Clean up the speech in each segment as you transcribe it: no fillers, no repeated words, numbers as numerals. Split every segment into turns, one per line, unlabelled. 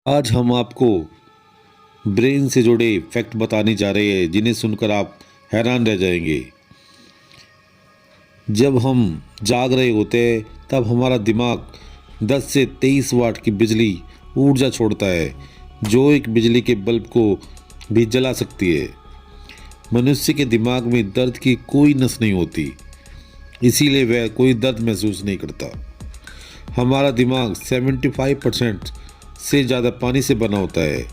आज हम आपको ब्रेन से जुड़े फैक्ट बताने जा रहे हैं जिन्हें सुनकर आप हैरान रह जाएंगे। जब हम जाग रहे होते हैं तब हमारा दिमाग 10 से 23 वाट की बिजली ऊर्जा छोड़ता है, जो एक बिजली के बल्ब को भी जला सकती है। मनुष्य के दिमाग में दर्द की कोई नस नहीं होती, इसीलिए वह कोई दर्द महसूस नहीं करता। हमारा दिमाग 75% से ज़्यादा पानी से बना होता है।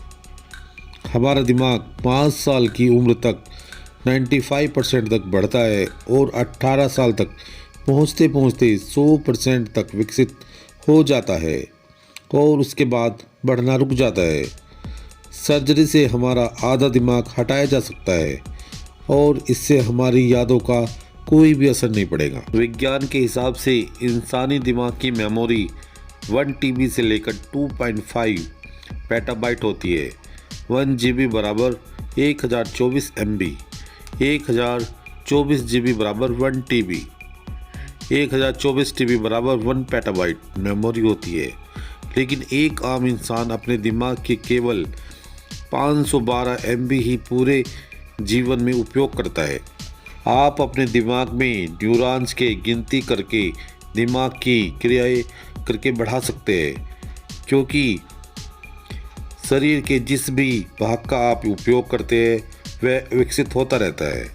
हमारा दिमाग 5 साल की उम्र तक 95% तक बढ़ता है और 18 साल तक पहुँचते पहुँचते 100% तक विकसित हो जाता है और उसके बाद बढ़ना रुक जाता है। सर्जरी से हमारा आधा दिमाग हटाया जा सकता है और इससे हमारी यादों का कोई भी असर नहीं पड़ेगा। विज्ञान के हिसाब से इंसानी दिमाग की मेमोरी 1 TB से लेकर 2.5 पेटाबाइट होती है। 1 GB बराबर 1024 MB, 1024 GB बराबर 1 TB, 1024 TB बराबर 1 पेटाबाइट मेमोरी होती है। लेकिन एक आम इंसान अपने दिमाग के केवल 512 MB ही पूरे जीवन में उपयोग करता है। आप अपने दिमाग में न्यूरॉन्स के गिनती करके दिमाग की क्रियाएं करके बढ़ा सकते हैं, क्योंकि शरीर के जिस भी भाग का आप उपयोग करते हैं वह विकसित होता रहता है।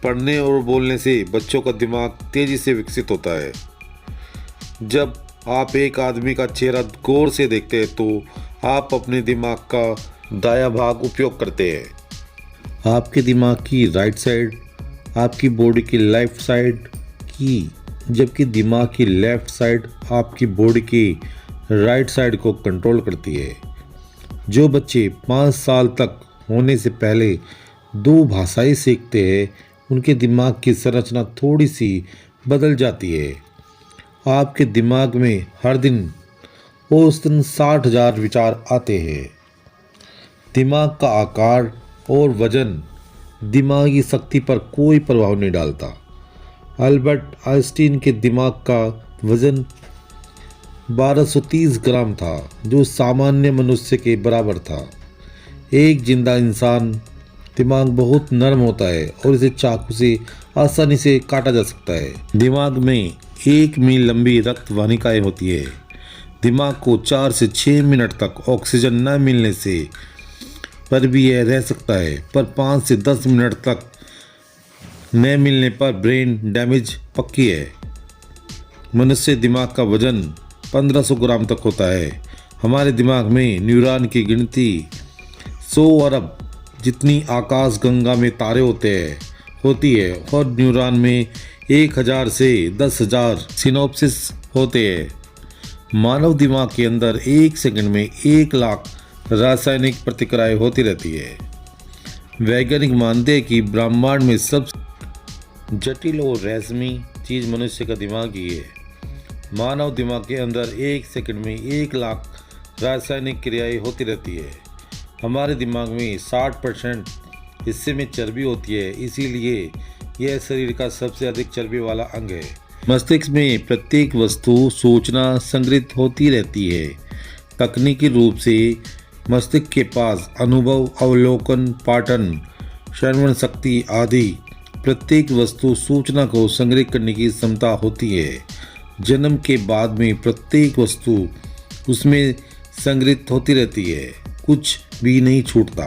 पढ़ने और बोलने से बच्चों का दिमाग तेज़ी से विकसित होता है। जब आप एक आदमी का चेहरा गौर से देखते हैं तो आप अपने दिमाग का दायां भाग उपयोग करते हैं। आपके दिमाग की राइट साइड आपकी बॉडी की लेफ्ट साइड की, जबकि दिमाग की लेफ्ट साइड आपकी बॉडी की राइट साइड को कंट्रोल करती है। जो बच्चे 5 साल तक होने से पहले 2 भाषाएं सीखते हैं, उनके दिमाग की संरचना थोड़ी सी बदल जाती है। आपके दिमाग में हर दिन औसतन 60,000 विचार आते हैं। दिमाग का आकार और वजन दिमागी शक्ति पर कोई प्रभाव नहीं डालता। अल्बर्ट आइंस्टीन के दिमाग का वजन 1230 ग्राम था, जो सामान्य मनुष्य के बराबर था। एक जिंदा इंसान दिमाग बहुत नरम होता है और इसे चाकू से आसानी से काटा जा सकता है। दिमाग में 1 मील लंबी रक्त वाहिकाएं होती है। दिमाग को 4 से 6 मिनट तक ऑक्सीजन न मिलने से पर भी यह रह सकता है, पर 5 से 10 मिनट तक न मिलने पर ब्रेन डैमेज पक्की है। मनुष्य दिमाग का वजन 1500 ग्राम तक होता है। हमारे दिमाग में न्यूरॉन की गिनती 100 अरब जितनी आकाशगंगा में तारे होती है और न्यूरॉन में 1000 से 10,000 सिनोप्सिस होते हैं। मानव दिमाग के अंदर 1 सेकंड में 1 लाख रासायनिक प्रतिक्रियाएं होती रहती है। वैज्ञानिक मानते हैं कि ब्रह्मांड में सबसे जटिल और रहस्यमयी चीज़ मनुष्य का दिमाग ही है। मानव दिमाग के अंदर 1 सेकंड में 1 लाख रासायनिक क्रियाएं होती रहती है। हमारे दिमाग में 60% हिस्से में चर्बी होती है, इसीलिए यह शरीर का सबसे अधिक चर्बी वाला अंग है। मस्तिष्क में प्रत्येक वस्तु सूचना संग्रहित होती रहती है। तकनीकी रूप से मस्तिष्क के पास अनुभव, अवलोकन, पाठन, श्रवण शक्ति आदि प्रत्येक वस्तु सूचना को संग्रहित करने की क्षमता होती है। जन्म के बाद में प्रत्येक वस्तु उसमें संग्रहित होती रहती है, कुछ भी नहीं छूटता।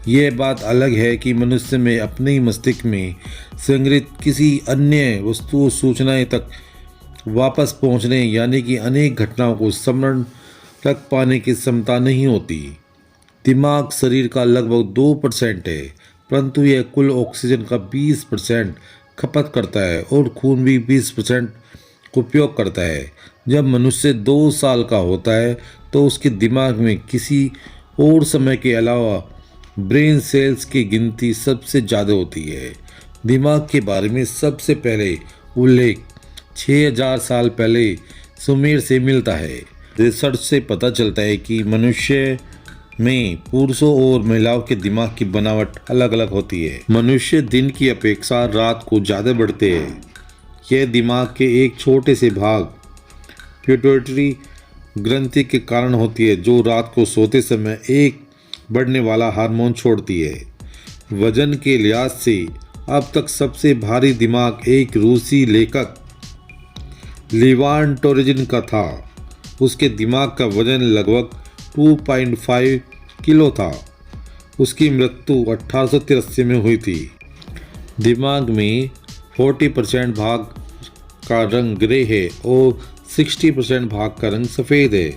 यह बात अलग है कि मनुष्य में अपने ही मस्तिष्क में संग्रहित किसी अन्य वस्तु सूचनाएं तक वापस पहुंचने यानी कि अनेक घटनाओं को स्मरण रख पाने की क्षमता नहीं होती। दिमाग शरीर का लगभग 2% है, परंतु यह कुल ऑक्सीजन का 20% खपत करता है और खून भी 20% उपयोग करता है। जब मनुष्य 2 साल का होता है तो उसके दिमाग में किसी और समय के अलावा ब्रेन सेल्स की गिनती सबसे ज़्यादा होती है। दिमाग के बारे में सबसे पहले उल्लेख 6000 साल पहले सुमेर से मिलता है। रिसर्च से पता चलता है कि मनुष्य में पुरुषों और महिलाओं के दिमाग की बनावट अलग अलग होती है। मनुष्य दिन की अपेक्षा रात को ज़्यादा बढ़ते हैं। यह दिमाग के एक छोटे से भाग पिट्यूटरी ग्रंथि के कारण होती है, जो रात को सोते समय एक बढ़ने वाला हार्मोन छोड़ती है। वजन के लिहाज से अब तक सबसे भारी दिमाग एक रूसी लेखक लीवान टोरेजिन का था। उसके दिमाग का वजन लगभग 2.5 किलो था। उसकी मृत्यु 1883 में हुई थी। दिमाग में 40% भाग का रंग ग्रे है और 60% भाग का रंग सफ़ेद है।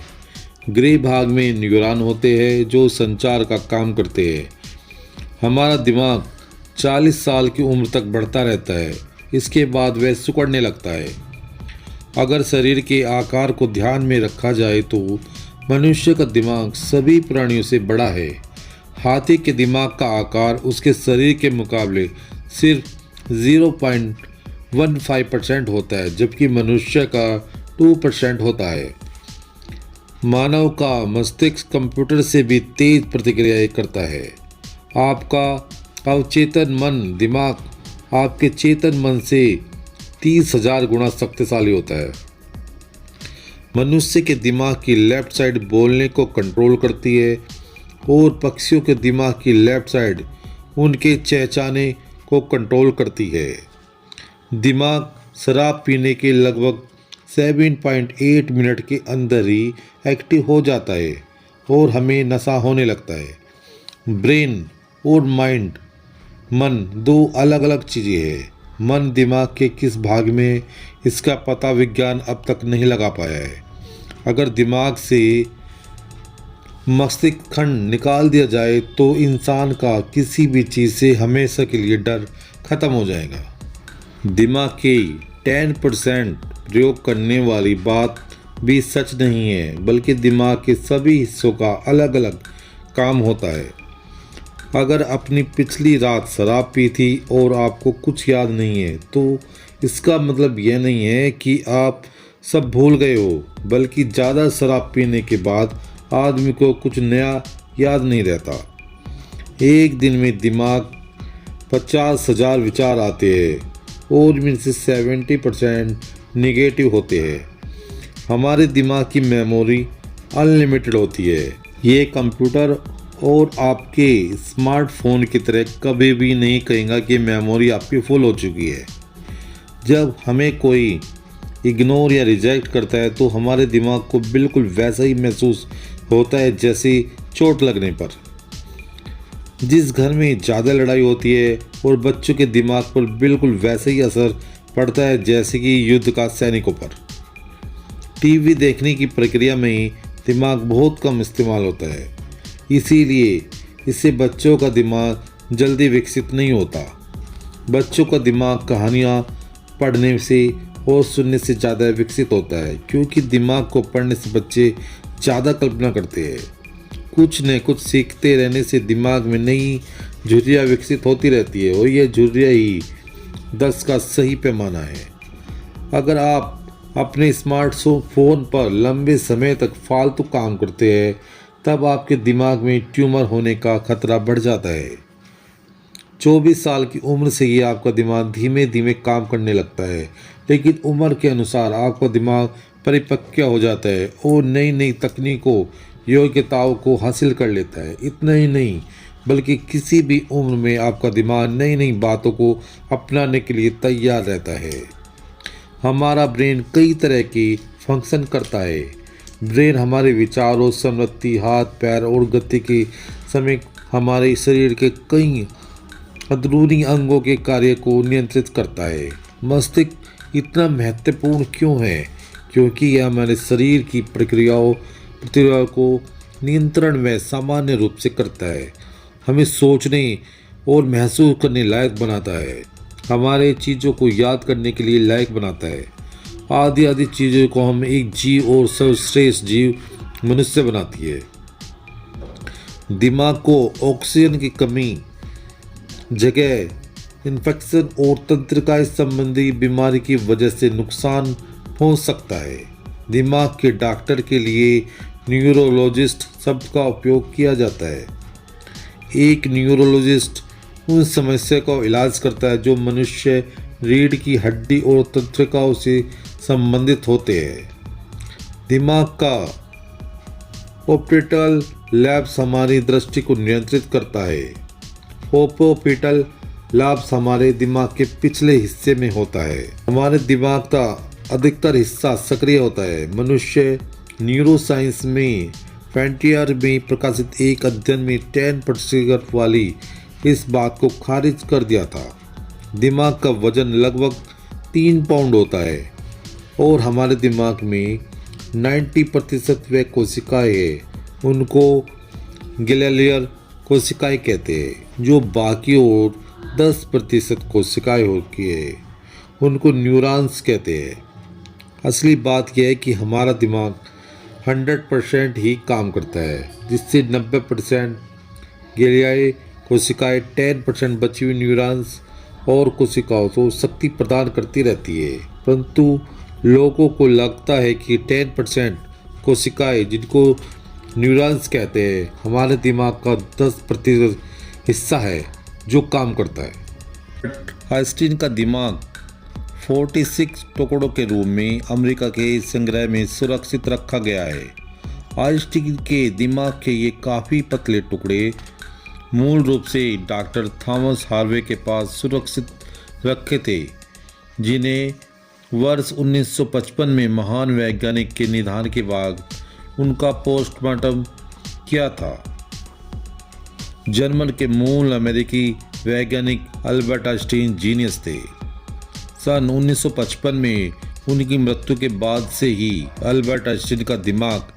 ग्रे भाग में न्यूरॉन होते हैं जो संचार का काम करते हैं। हमारा दिमाग 40 साल की उम्र तक बढ़ता रहता है, इसके बाद वह सिकुड़ने लगता है। अगर शरीर के आकार को ध्यान में रखा जाए तो मनुष्य का दिमाग सभी प्राणियों से बड़ा है। हाथी के दिमाग का आकार उसके शरीर के मुकाबले सिर्फ 0.15% होता है, जबकि मनुष्य का 2% होता है। मानव का मस्तिष्क कंप्यूटर से भी तेज प्रतिक्रियाएं करता है। आपका अवचेतन मन दिमाग आपके चेतन मन से 30,000 गुना शक्तिशाली होता है। मनुष्य के दिमाग की लेफ्ट साइड बोलने को कंट्रोल करती है और पक्षियों के दिमाग की लेफ्ट साइड उनके चहचहाने को कंट्रोल करती है। दिमाग शराब पीने के लगभग 7.8 मिनट के अंदर ही एक्टिव हो जाता है और हमें नशा होने लगता है। ब्रेन और माइंड मन दो अलग अलग चीज़ें हैं। मन दिमाग के किस भाग में, इसका पता विज्ञान अब तक नहीं लगा पाया है। अगर दिमाग से मस्तिष्क खंड निकाल दिया जाए तो इंसान का किसी भी चीज़ से हमेशा के लिए डर खत्म हो जाएगा। दिमाग के 10% प्रयोग करने वाली बात भी सच नहीं है, बल्कि दिमाग के सभी हिस्सों का अलग अलग काम होता है। अगर अपनी पिछली रात शराब पी थी और आपको कुछ याद नहीं है तो इसका मतलब यह नहीं है कि आप सब भूल गए हो, बल्कि ज़्यादा शराब पीने के बाद आदमी को कुछ नया याद नहीं रहता। एक दिन में दिमाग 50,000 विचार आते हैं और इनमें से 70% नेगेटिव होते हैं। हमारे दिमाग की मेमोरी अनलिमिटेड होती है। ये कंप्यूटर और आपके स्मार्टफोन की तरह कभी भी नहीं कहेगा कि मेमोरी आपकी फुल हो चुकी है। जब हमें कोई इग्नोर या रिजेक्ट करता है तो हमारे दिमाग को बिल्कुल वैसा ही महसूस होता है जैसे चोट लगने पर। जिस घर में ज़्यादा लड़ाई होती है और बच्चों के दिमाग पर बिल्कुल वैसे ही असर पड़ता है जैसे कि युद्ध का सैनिकों पर। टीवी देखने की प्रक्रिया में दिमाग बहुत कम इस्तेमाल होता है, इसीलिए इससे बच्चों का दिमाग जल्दी विकसित नहीं होता। बच्चों का दिमाग कहानियाँ पढ़ने से और सुनने से ज़्यादा विकसित होता है, क्योंकि दिमाग को पढ़ने से बच्चे ज़्यादा कल्पना करते हैं। कुछ न कुछ सीखते रहने से दिमाग में नई झुर्रियाँ विकसित होती रहती है और यह झुर्रियाँ ही 10 का सही पैमाना है। अगर आप अपने स्मार्टफोन पर लंबे समय तक फालतू काम करते हैं तब आपके दिमाग में ट्यूमर होने का खतरा बढ़ जाता है। 24 साल की उम्र से ही आपका दिमाग धीमे धीमे काम करने लगता है, लेकिन उम्र के अनुसार आपका दिमाग परिपक्व हो जाता है और नई नई तकनीकों योग्यताओं को हासिल कर लेता है। इतना ही नहीं, बल्कि किसी भी उम्र में आपका दिमाग नई नई बातों को अपनाने के लिए तैयार रहता है। हमारा ब्रेन कई तरह की फंक्शन करता है। ब्रेन हमारे विचारों, स्मृति, हाथ पैर और गति के समय हमारे शरीर के कई अंदरूनी अंगों के कार्य को नियंत्रित करता है। मस्तिष्क इतना महत्वपूर्ण क्यों है? क्योंकि यह हमारे शरीर की प्रतिक्रियाओं को नियंत्रण में सामान्य रूप से करता है, हमें सोचने और महसूस करने लायक बनाता है, हमारे चीज़ों को याद करने के लिए लायक बनाता है। आदि चीज़ों को हम एक जीव और सर्वश्रेष्ठ जीव मनुष्य बनाती है। दिमाग को ऑक्सीजन की कमी, जगह, इन्फेक्शन और तंत्रिका संबंधी बीमारी की वजह से नुकसान पहुंच सकता है। दिमाग के डॉक्टर के लिए न्यूरोलॉजिस्ट शब्द का उपयोग किया जाता है। एक न्यूरोलॉजिस्ट उन समस्या का इलाज करता है जो मनुष्य रीढ़ की हड्डी और तंत्रिकाओं से संबंधित होते हैं। दिमाग का ऑप्टिकल लैब्स हमारी दृष्टि को नियंत्रित करता है। ऑप्टिकल लैब्स हमारे दिमाग के पिछले हिस्से में होता है। हमारे दिमाग का अधिकतर हिस्सा सक्रिय होता है। मनुष्य न्यूरोसाइंस में फ्रंटियर में प्रकाशित एक अध्ययन में 10% वाली इस बात को खारिज कर दिया था। दिमाग का वजन लगभग 3 पाउंड होता है और हमारे दिमाग में 90% वे कोशिकाएं हैं। उनको ग्लैलियर कोशिकाएं कहते हैं। जो बाकी और 10% कोशिकाएं होती है उनको न्यूरॉन्स कहते हैं। असली बात यह है कि हमारा दिमाग 100% ही काम करता है, जिससे 90% ग्लियाई कोशिकाएं 10% बची हुई न्यूरॉन्स और कोशिकाओं को शक्ति प्रदान करती रहती है। परंतु लोगों को लगता है कि 10% कोशिकाएं, जिनको न्यूरॉन्स कहते हैं, हमारे दिमाग का 10% हिस्सा है जो काम करता है। आइंस्टीन का दिमाग 46 टुकड़ों के रूप में अमेरिका के संग्रह में सुरक्षित रखा गया है। आइंस्टीन के दिमाग के ये काफ़ी पतले टुकड़े मूल रूप से डॉक्टर थॉमस हार्वे के पास सुरक्षित रखे थे, जिन्हें वर्ष 1955 में महान वैज्ञानिक के निधन के बाद उनका पोस्टमार्टम किया था। जर्मन के मूल अमेरिकी वैज्ञानिक अल्बर्ट आइंस्टीन जीनियस थे। सन 1955 में उनकी मृत्यु के बाद से ही अल्बर्ट आइंस्टीन का दिमाग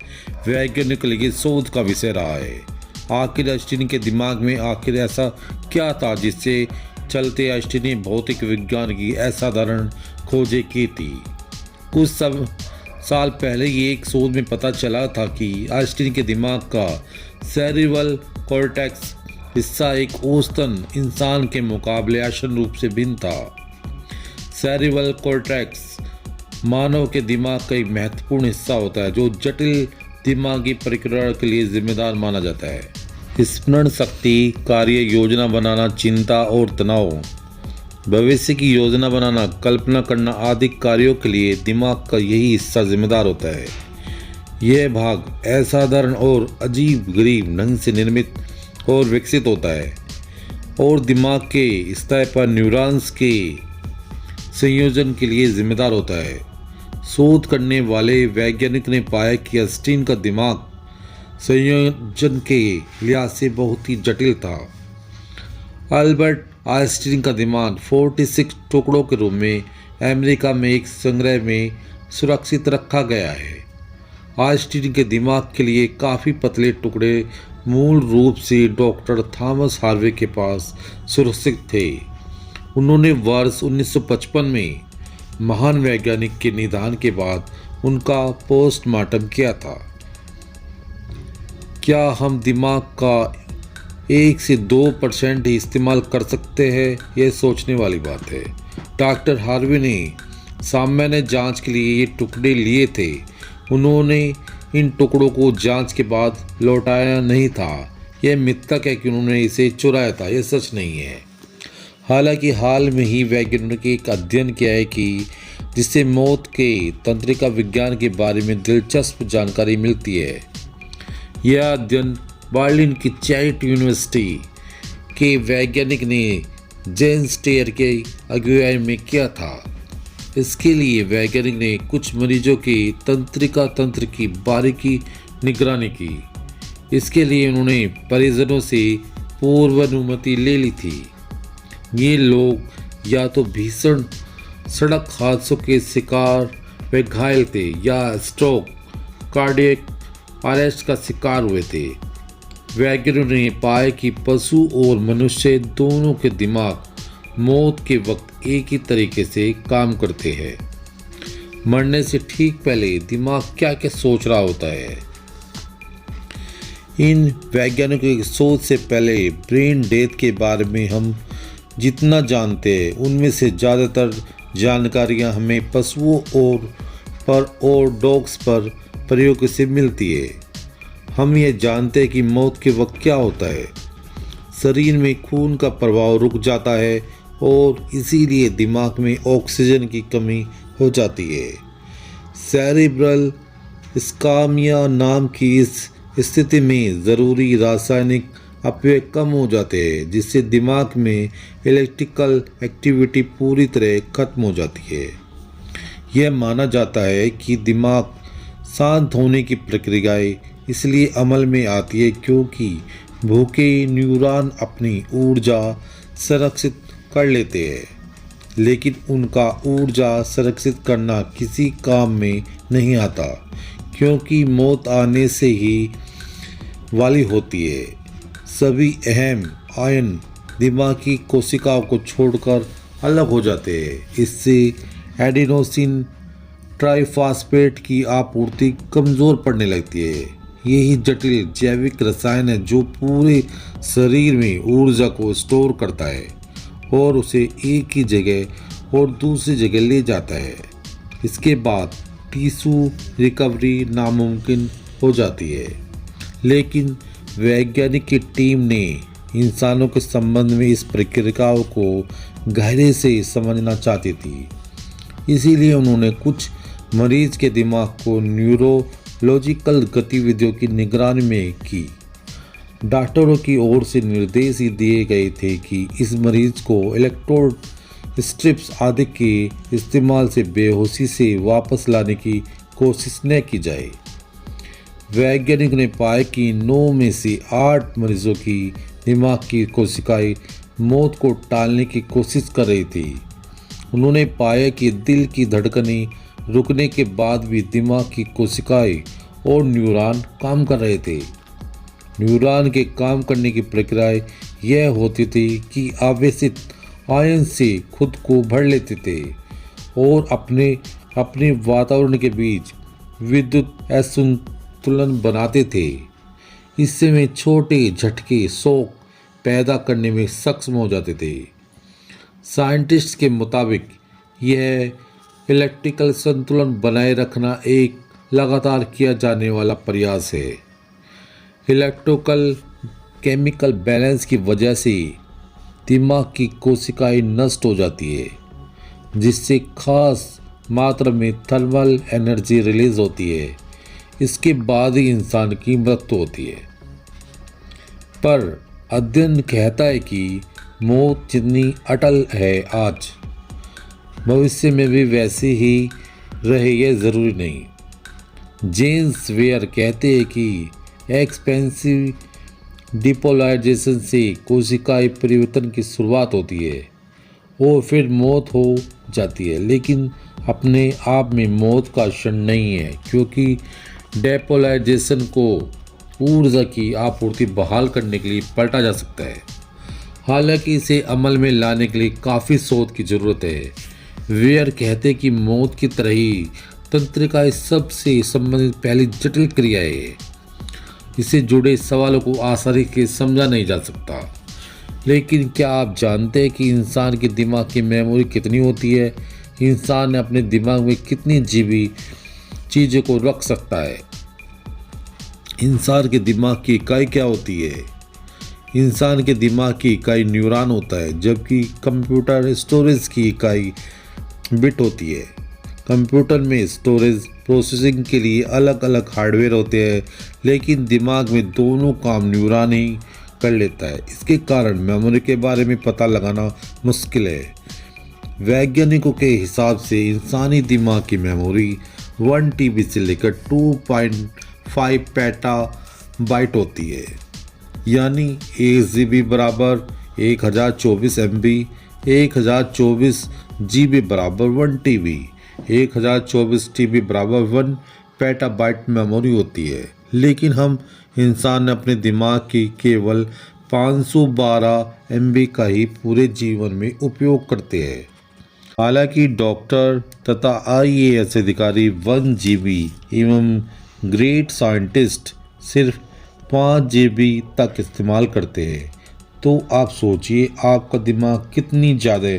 वैज्ञानिक के लिए शोध का विषय रहा है। आखिर आइंस्टीन के दिमाग में आखिर ऐसा क्या था जिससे चलते आइंस्टीन ने भौतिक विज्ञान की असाधारण खोजें की थी। कुछ साल पहले ये एक शोध में पता चला था कि आइंस्टीन के दिमाग का सेरिब्रल कॉर्टेक्स हिस्सा एक औसतन इंसान के मुकाबले आसान रूप से भिन्न था। सेरिब्रल कॉर्टेक्स मानव के दिमाग का एक महत्वपूर्ण हिस्सा होता है जो जटिल दिमागी प्रक्रिया के लिए जिम्मेदार माना जाता है। स्मरण शक्ति, कार्य योजना बनाना, चिंता और तनाव, भविष्य की योजना बनाना, कल्पना करना आदि कार्यों के लिए दिमाग का यही हिस्सा जिम्मेदार होता है। यह भाग असाधारण और अजीब गरीब ढंग से निर्मित और विकसित होता है और दिमाग के सतह पर न्यूरॉन्स के संयोजन के लिए जिम्मेदार होता है। शोध करने वाले वैज्ञानिक ने पाया कि आइंस्टीन का दिमाग संयोजन के लिहाज से बहुत ही जटिल था। अल्बर्ट आइंस्टीन का दिमाग 46 टुकड़ों के रूप में अमेरिका में एक संग्रह में सुरक्षित रखा गया है। आइंस्टीन के दिमाग के लिए काफ़ी पतले टुकड़े मूल रूप से डॉक्टर थॉमस हार्वे के पास सुरक्षित थे। उन्होंने वर्ष 1955 में महान वैज्ञानिक के निधन के बाद उनका पोस्टमार्टम किया था। क्या हम दिमाग का 1 से 2% ही इस्तेमाल कर सकते हैं? यह सोचने वाली बात है। डॉक्टर हार्वे ने सामान्य जांच के लिए ये टुकड़े लिए थे। उन्होंने इन टुकड़ों को जांच के बाद लौटाया नहीं था। यह मिथक है कि उन्होंने इसे चुराया था। यह सच नहीं है। हालांकि हाल में ही वैज्ञानिकों ने एक अध्ययन किया है कि जिससे मौत के तंत्रिका विज्ञान के बारे में दिलचस्प जानकारी मिलती है। यह अध्ययन बर्लिन की चाइल्ड यूनिवर्सिटी के वैज्ञानिक ने जेम्स स्टेयर के अगुवाई में किया था। इसके लिए वैज्ञानिक ने कुछ मरीजों के तंत्रिका तंत्र की बारीकी निगरानी की। इसके लिए उन्होंने परिजनों से पूर्व अनुमति ले ली थी। ये लोग या तो भीषण सड़क हादसों के शिकार व घायल थे या स्ट्रोक, कार्डियक अरेस्ट का शिकार हुए थे। वैज्ञानिकों ने पाया कि पशु और मनुष्य दोनों के दिमाग मौत के वक्त एक ही तरीके से काम करते हैं। मरने से ठीक पहले दिमाग क्या क्या सोच रहा होता है। इन वैज्ञानिकों की सोच से पहले ब्रेन डेथ के बारे में हम जितना जानते हैं उनमें से ज़्यादातर जानकारियां हमें पशुओं और डॉग्स पर प्रयोग से मिलती है। हम ये जानते हैं कि मौत के वक्त क्या होता है। शरीर में खून का प्रवाह रुक जाता है और इसीलिए दिमाग में ऑक्सीजन की कमी हो जाती है। सेरिब्रल स्कामिया नाम की इस स्थिति में ज़रूरी रासायनिक अपव्यय कम हो जाते हैं, जिससे दिमाग में इलेक्ट्रिकल एक्टिविटी पूरी तरह खत्म हो जाती है। यह माना जाता है कि दिमाग शांत होने की प्रक्रियाएं इसलिए अमल में आती है क्योंकि भूखे न्यूरॉन अपनी ऊर्जा संरक्षित कर लेते हैं, लेकिन उनका ऊर्जा संरक्षित करना किसी काम में नहीं आता क्योंकि मौत आने से ही वाली होती है। सभी अहम आयन दिमागी कोशिकाओं को छोड़कर अलग हो जाते हैं। इससे एडिनोसिन ट्राइफॉस्फेट की आपूर्ति कमज़ोर पड़ने लगती है। यही जटिल जैविक रसायन है जो पूरे शरीर में ऊर्जा को स्टोर करता है और उसे एक ही जगह और दूसरी जगह ले जाता है। इसके बाद टिश्यू रिकवरी नामुमकिन हो जाती है। लेकिन वैज्ञानिक की टीम ने इंसानों के संबंध में इस प्रक्रियाओं को गहरे से समझना चाहती थी। इसीलिए उन्होंने कुछ मरीज के दिमाग को न्यूरोलॉजिकल गतिविधियों की निगरानी में की। डॉक्टरों की ओर से निर्देश दिए गए थे कि इस मरीज को इलेक्ट्रोड स्ट्रिप्स आदि के इस्तेमाल से बेहोशी से वापस लाने की कोशिश न की जाए। वैज्ञानिक ने पाया कि 9 में से 8 मरीजों की दिमाग की कोशिकाएं मौत को टालने की कोशिश कर रही थी। उन्होंने पाया कि दिल की धड़कनें रुकने के बाद भी दिमाग की कोशिकाएं और न्यूरॉन काम कर रहे थे। न्यूरॉन के काम करने की प्रक्रिया यह होती थी कि आवेशित आयन से खुद को भर लेते थे और अपने वातावरण के बीच विद्युत असंतुलन बनाते थे। इससे वे छोटे झटके शॉक पैदा करने में सक्षम हो जाते थे। साइंटिस्ट के मुताबिक यह इलेक्ट्रिकल संतुलन बनाए रखना एक लगातार किया जाने वाला प्रयास है। इलेक्ट्रिकल केमिकल बैलेंस की वजह से दिमाग की कोशिकाएं नष्ट हो जाती है, जिससे खास मात्रा में थर्मल एनर्जी रिलीज होती है। इसके बाद ही इंसान की मृत्यु होती है। पर अध्ययन कहता है कि मौत जितनी अटल है आज, भविष्य में भी वैसी ही रहे यह ज़रूरी नहीं। जेम्स वेयर कहते हैं कि एक्सपेंसिव डिपोलराइजेशन से कोशिकाएं परिवर्तन की शुरुआत होती है और फिर मौत हो जाती है, लेकिन अपने आप में मौत का क्षण नहीं है क्योंकि डेपोलराइजेशन को ऊर्जा की आपूर्ति बहाल करने के लिए पलटा जा सकता है। हालांकि इसे अमल में लाने के लिए काफ़ी शोध की ज़रूरत है। वेयर कहते कि मौत की तरह ही तंत्रिका सबसे संबंधित पहली जटिल क्रिया है। इससे जुड़े सवालों को आसानी से समझा नहीं जा सकता। लेकिन क्या आप जानते हैं कि इंसान के दिमाग की मेमोरी कितनी होती है? इंसान अपने दिमाग में कितनी जीबी चीज़ों को रख सकता है? इंसान के दिमाग की इकाई क्या होती है? इंसान के दिमाग की इकाई न्यूरॉन होता है, जबकि कंप्यूटर स्टोरेज की इकाई बिट होती है। कंप्यूटर में स्टोरेज प्रोसेसिंग के लिए अलग अलग हार्डवेयर होते हैं, लेकिन दिमाग में दोनों काम न्यूरॉन ही कर लेता है। इसके कारण मेमोरी के बारे में पता लगाना मुश्किल है। वैज्ञानिकों के हिसाब से इंसानी दिमाग की मेमोरी 1 TB से लेकर 2.5 पेटाबाइट होती है, यानी 1 GB बराबर 1024 MB, 1024 GB बराबर 1 TB, 1024 TB बराबर 1 पेटाबाइट मेमोरी होती है। लेकिन हम इंसान अपने दिमाग की केवल 512 MB का ही पूरे जीवन में उपयोग करते हैं। हालांकि डॉक्टर तथा IAS अधिकारी 1 GB एवं ग्रेट साइंटिस्ट सिर्फ 5 GB तक इस्तेमाल करते हैं। तो आप सोचिए आपका दिमाग कितनी ज़्यादा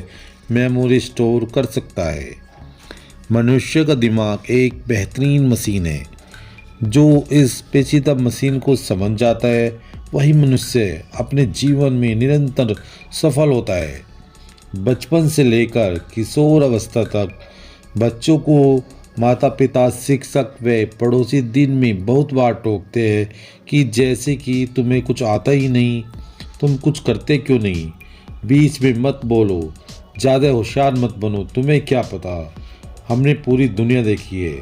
मेमोरी स्टोर कर सकता है। मनुष्य का दिमाग एक बेहतरीन मशीन है। जो इस पेचीदा मशीन को समझ जाता है वही मनुष्य अपने जीवन में निरंतर सफल होता है। बचपन से लेकर किशोर अवस्था तक बच्चों को माता पिता, शिक्षक व पड़ोसी दिन में बहुत बार टोकते हैं कि जैसे कि तुम्हें कुछ आता ही नहीं, तुम कुछ करते क्यों नहीं, बीच में मत बोलो, ज़्यादा होशियार मत बनो, तुम्हें क्या पता, हमने पूरी दुनिया देखी है,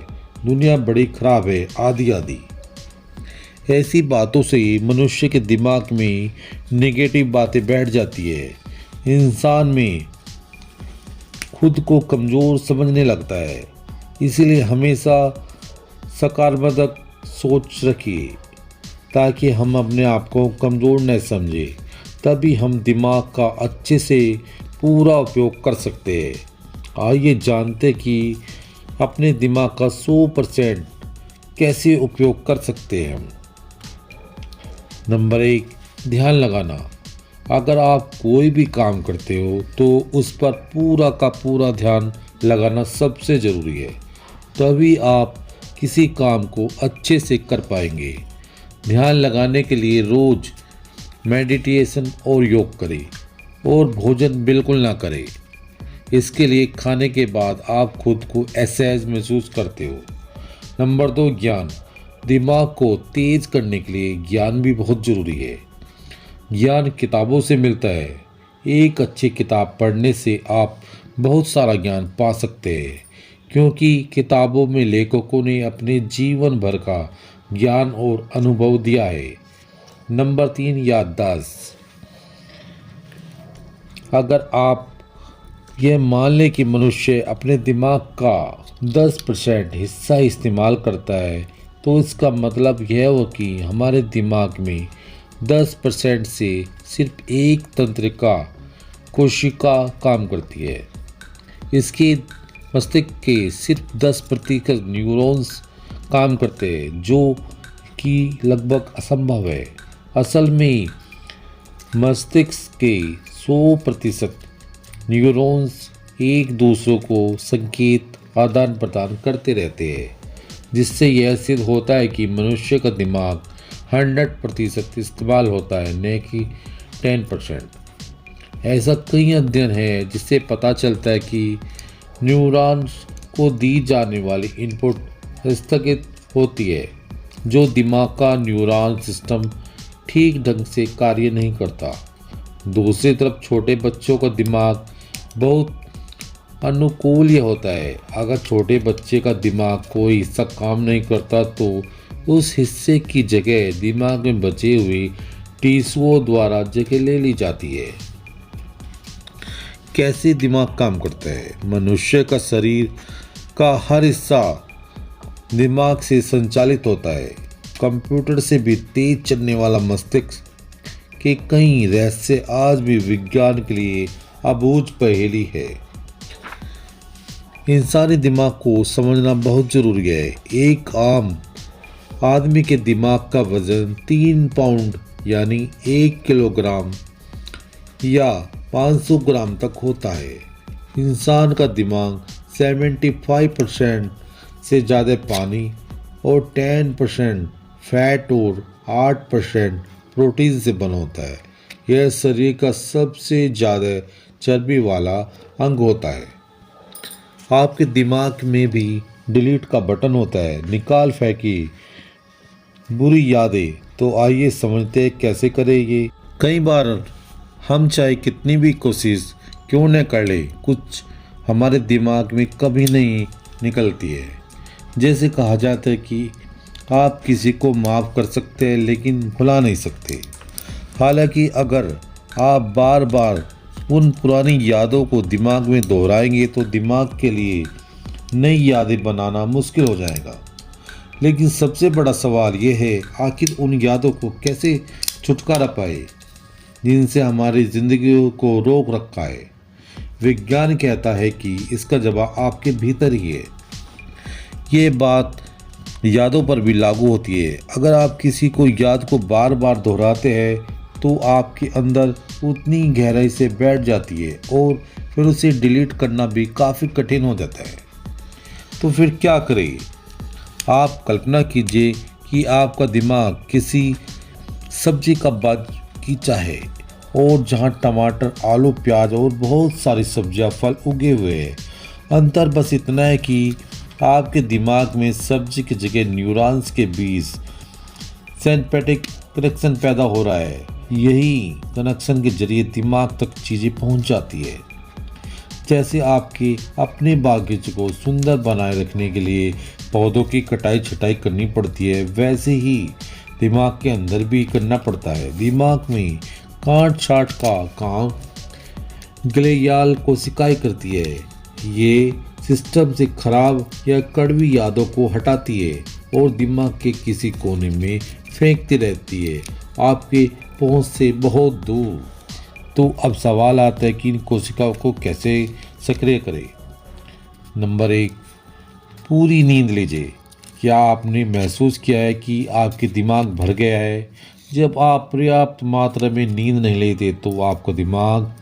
दुनिया बड़ी खराब है, आदि आदि। ऐसी बातों से मनुष्य के दिमाग में नेगेटिव बातें बैठ जाती है। इंसान में खुद को कमज़ोर समझने लगता है। इसीलिए हमेशा सकारात्मक सोच रखिए ताकि हम अपने आप को कमज़ोर न समझें। तभी हम दिमाग का अच्छे से पूरा उपयोग कर सकते हैं। आइए जानते कि अपने दिमाग का 100% कैसे उपयोग कर सकते हैं हम। नंबर 1, ध्यान लगाना। अगर आप कोई भी काम करते हो तो उस पर पूरा का पूरा ध्यान लगाना सबसे ज़रूरी है, तभी आप किसी काम को अच्छे से कर पाएंगे। ध्यान लगाने के लिए रोज़ मेडिटेशन और योग करें और भोजन बिल्कुल ना करें। इसके लिए खाने के बाद आप खुद को असहज महसूस करते हो। नंबर 2, ज्ञान। दिमाग को तेज़ करने के लिए ज्ञान भी बहुत ज़रूरी है। ज्ञान किताबों से मिलता है। एक अच्छी किताब पढ़ने से आप बहुत सारा ज्ञान पा सकते हैं, क्योंकि किताबों में लेखकों ने अपने जीवन भर का ज्ञान और अनुभव दिया है। नंबर 3, याददाश्त। अगर आप यह मान लें कि मनुष्य अपने दिमाग का 10% हिस्सा इस्तेमाल करता है, तो इसका मतलब यह हो कि हमारे दिमाग में 10% से सिर्फ एक तंत्रिका कोशिका काम करती है। इसके मस्तिष्क के सिर्फ 10% न्यूरॉन्स काम करते हैं, जो कि लगभग असंभव है। असल में मस्तिष्क के 100% न्यूरॉन्स एक दूसरे को संकेत आदान प्रदान करते रहते हैं, जिससे यह सिद्ध होता है कि मनुष्य का दिमाग 100% इस्तेमाल होता है, न कि 10%। ऐसा कई अध्ययन है जिससे पता चलता है कि न्यूरॉन्स को दी जाने वाली इनपुट स्थगित होती है, जो दिमाग का न्यूरॉन सिस्टम ठीक ढंग से कार्य नहीं करता। दूसरी तरफ छोटे बच्चों का दिमाग बहुत अनुकूल्य होता है। अगर छोटे बच्चे का दिमाग कोई हिस्सा काम नहीं करता तो उस हिस्से की जगह दिमाग में बचे हुए टिश्यूओं द्वारा जगह ले ली जाती है। कैसे दिमाग काम करता है? मनुष्य का शरीर का हर हिस्सा दिमाग से संचालित होता है। कंप्यूटर से भी तेज चलने वाला मस्तिष्क के कई रहस्य आज भी विज्ञान के लिए अबूझ पहेली है। इंसानी दिमाग को समझना बहुत ज़रूरी है। एक आम आदमी के दिमाग का वजन 3 पाउंड यानी 1 किलोग्राम या 500 ग्राम तक होता है। इंसान का दिमाग 75% से ज़्यादा पानी और 10% फैट और 8% प्रोटीन से बना होता है। यह शरीर का सबसे ज़्यादा चर्बी वाला अंग होता है। आपके दिमाग में भी डिलीट का बटन होता है, निकाल फेंकिए बुरी यादें। तो आइए समझते हैं कैसे करें ये। कई बार हम चाहे कितनी भी कोशिश क्यों न कर ले, कुछ हमारे दिमाग में कभी नहीं निकलती है। जैसे कहा जाता है कि आप किसी को माफ़ कर सकते हैं लेकिन भुला नहीं सकते। हालांकि अगर आप बार बार उन पुरानी यादों को दिमाग में दोहराएंगे तो दिमाग के लिए नई यादें बनाना मुश्किल हो जाएगा। लेकिन सबसे बड़ा सवाल यह है, आखिर उन यादों को कैसे छुटकारा पाए जिनसे हमारी ज़िंदगी को रोक रखा है। विज्ञान कहता है कि इसका जवाब आपके भीतर ही है। ये बात यादों पर भी लागू होती है। अगर आप किसी को याद को बार बार दोहराते हैं तो आपके अंदर उतनी गहराई से बैठ जाती है और फिर उसे डिलीट करना भी काफ़ी कठिन हो जाता है। तो फिर क्या करें? आप कल्पना कीजिए कि आपका दिमाग किसी सब्जी का बगीचा है और जहां टमाटर, आलू, प्याज और बहुत सारी सब्जियां, फल उगे हुए हैं। अंतर बस इतना है कि आपके दिमाग में सब्जी की जगह न्यूरॉन्स के बीच सिनेप्टिक कनेक्शन पैदा हो रहा है। यही कनेक्शन के जरिए दिमाग तक चीज़ें पहुंच जाती है। जैसे आपके अपने बागीचे को सुंदर बनाए रखने के लिए पौधों की कटाई छटाई करनी पड़ती है, वैसे ही दिमाग के अंदर भी करना पड़ता है। दिमाग में काट छाट का काम ग्लियाल कोशिकाएं करती है। ये सिस्टम से खराब या कड़वी यादों को हटाती है और दिमाग के किसी कोने में फेंकती रहती है, आपके पहुंच से बहुत दूर। तो अब सवाल आता है कि इन कोशिकाओं को कैसे सक्रिय करें। नंबर 1, पूरी नींद लीजिए। क्या आपने महसूस किया है कि आपके दिमाग भर गया है? जब आप पर्याप्त मात्रा में नींद नहीं लेते तो आपका दिमाग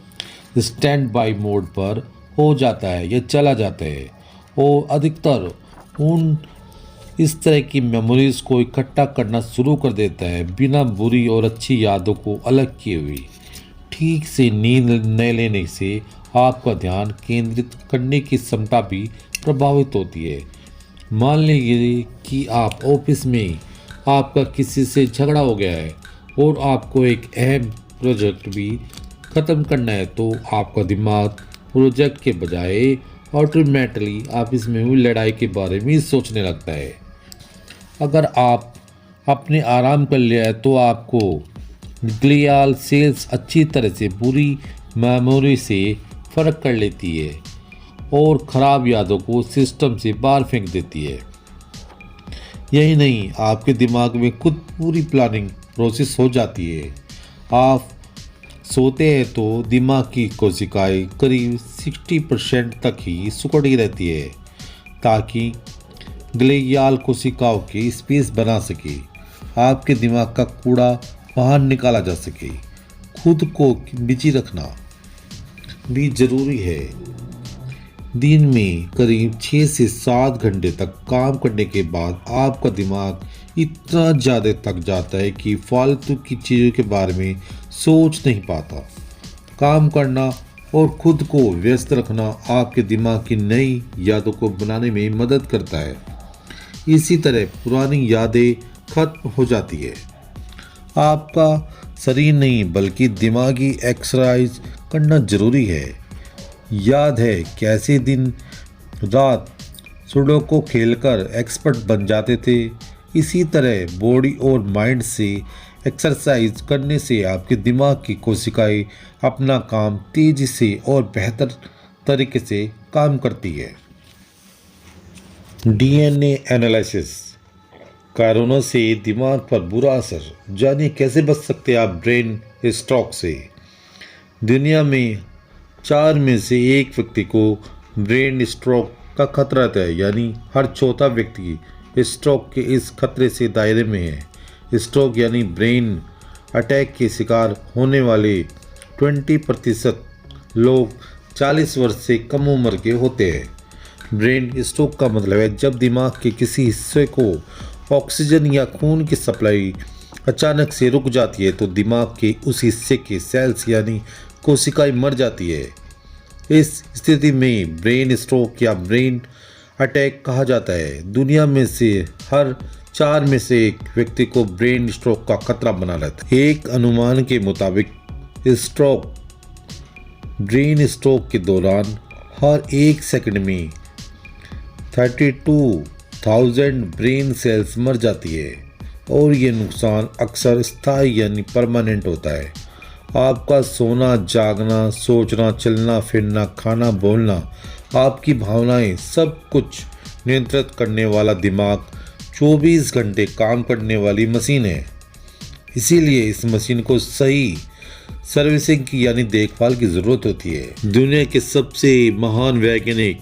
स्टैंड बाई मोड पर हो जाता है या चला जाता है और अधिकतर उन इस तरह की मेमोरीज को इकट्ठा करना शुरू कर देता है, बिना बुरी और अच्छी यादों को अलग किए हुए। ठीक से नींद न लेने से आपका ध्यान केंद्रित करने की क्षमता भी प्रभावित होती है। मान लीजिए कि आप ऑफिस में आपका किसी से झगड़ा हो गया है और आपको एक अहम प्रोजेक्ट भी ख़त्म करना है, तो आपका दिमाग प्रोजेक्ट के बजाय ऑटोमेटिकली ऑफिस में हुई लड़ाई के बारे में सोचने लगता है। अगर आप अपने आराम कर लिया है तो आपको ग्लियाल सेल्स अच्छी तरह से बुरी मेमोरी से फ़र्क कर लेती है और ख़राब यादों को सिस्टम से बाहर फेंक देती है। यही नहीं, आपके दिमाग में खुद पूरी प्लानिंग प्रोसेस हो जाती है। आप सोते हैं तो दिमाग की कोशिकाएं करीब 60% तक ही सिकुड़ी रहती है ताकि ग्लियाल कोशिकाओं की स्पेस बना सके, आपके दिमाग का कूड़ा बाहर निकाला जा सके। खुद को बिजी रखना भी ज़रूरी है। दिन में करीब 6 से 7 घंटे तक काम करने के बाद आपका दिमाग इतना ज़्यादा थक जाता है कि फालतू की चीज़ों के बारे में सोच नहीं पाता। काम करना और खुद को व्यस्त रखना आपके दिमाग की नई यादों को बनाने में मदद करता है। इसी तरह पुरानी यादें खत्म हो जाती है। आपका शरीर नहीं बल्कि दिमागी एक्सरसाइज करना ज़रूरी है। याद है कैसे दिन रात सुडोकू खेलकर एक्सपर्ट बन जाते थे? इसी तरह बॉडी और माइंड से एक्सरसाइज करने से आपके दिमाग की कोशिकाएं अपना काम तेजी से और बेहतर तरीके से काम करती है। डीएनए एनालिसिस, कोरोना से दिमाग पर बुरा असर, जानिए कैसे बच सकते हैं आप ब्रेन स्ट्रोक से। दुनिया में 4 में से 1 व्यक्ति को ब्रेन स्ट्रोक का खतरा रहता है, यानी हर चौथा व्यक्ति स्ट्रोक के इस खतरे से दायरे में है। स्ट्रोक यानी ब्रेन अटैक के शिकार होने वाले 20% लोग 40 वर्ष से कम उम्र के होते हैं। ब्रेन स्ट्रोक का मतलब है जब दिमाग के किसी हिस्से को ऑक्सीजन या खून की सप्लाई अचानक से रुक जाती है तो दिमाग के उस हिस्से के सेल्स यानी कोशिकाएं मर जाती है। इस स्थिति में ब्रेन स्ट्रोक या ब्रेन अटैक कहा जाता है। दुनिया में से हर 4 में से 1 व्यक्ति को ब्रेन स्ट्रोक का खतरा बना रहता है। एक अनुमान के मुताबिक ब्रेन स्ट्रोक के दौरान हर 1 सेकंड में 32,000 ब्रेन सेल्स मर जाती है और ये नुकसान अक्सर स्थायी यानी परमानेंट होता है। आपका सोना, जागना, सोचना, चलना फिरना, खाना, बोलना, आपकी भावनाएं सब कुछ नियंत्रित करने वाला दिमाग 24 घंटे काम करने वाली मशीन है। इसीलिए इस मशीन को सही सर्विसिंग की यानी देखभाल की ज़रूरत होती है। दुनिया के सबसे महान वैज्ञानिक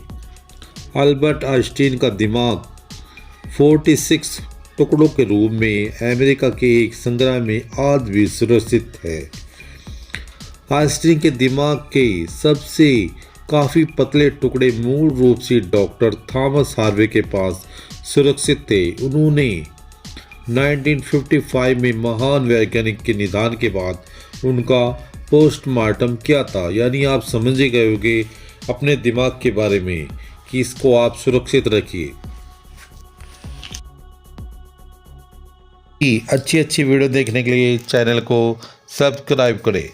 अल्बर्ट आइंस्टीन का दिमाग 46 टुकड़ों के रूप में अमेरिका के एक संग्रह में आज भी सुरक्षित है। आइंस्टीन के दिमाग के सबसे काफ़ी पतले टुकड़े मूल रूप से डॉक्टर थॉमस हार्वे के पास सुरक्षित थे। उन्होंने 1955 में महान वैज्ञानिक के निधन के बाद उनका पोस्टमार्टम किया था। यानी आप समझ गए होंगे अपने दिमाग के बारे में कि इसको आप सुरक्षित रखिए। अच्छी अच्छी वीडियो देखने के लिए चैनल को सब्सक्राइब करें।